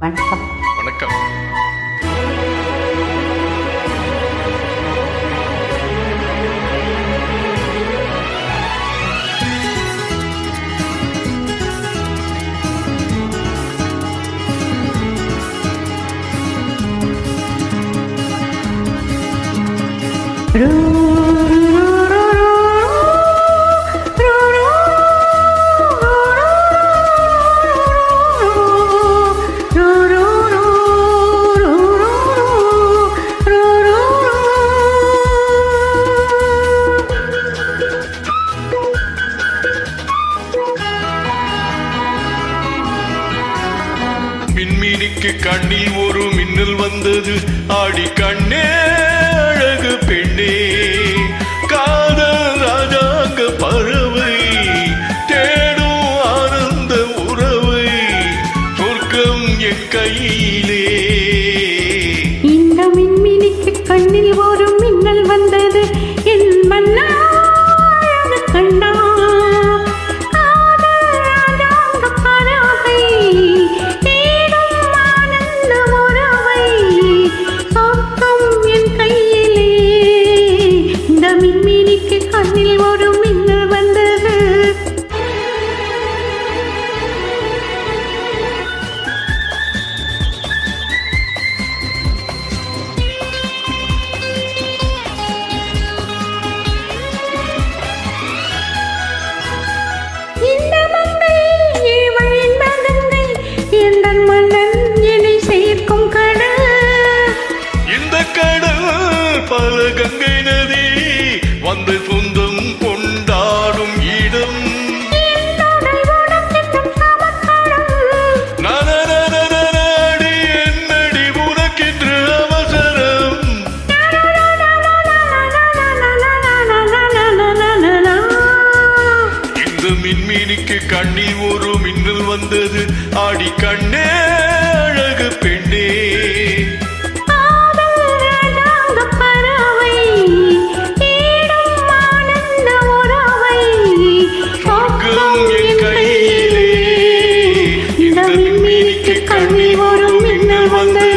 வணக்கம். வணக்கம். மின்மினிக்கு கண்ணில் ஒரு மின்னல் வந்தது. ஆடி கண்ணே அழகு பெண்ணே, காதல் ராஜாங்க பறவை தேடும் ஆனந்த உறவை, சொர்க்கம் என் கையிலே. இந்த மின்மினிக்கு கண்ணில் ஒரு மின்னல் வந்தது. என் மன்னா அழகு கண்ணா, கண்ணில் ஒரு மின்னல் வந்தது. இந்த மங்கை இவள் என்ப கங்கை, எந்தன் மன்னன் என்னை சேர்க்கும் கடல். இந்த கடல் பல கங்கை நதி வந்து சொந்தம் கொண்டாடும் இடம். நானடி என்னடி உனக்கென்று அவசரம். இந்த மின்மினிக்கு கண்ணில் ஒரு மின்னல் வந்தது. ஆடி கண்ணே அழகு பெண்ணே, கண்ணில் ஒரு மின்னல் வந்தது.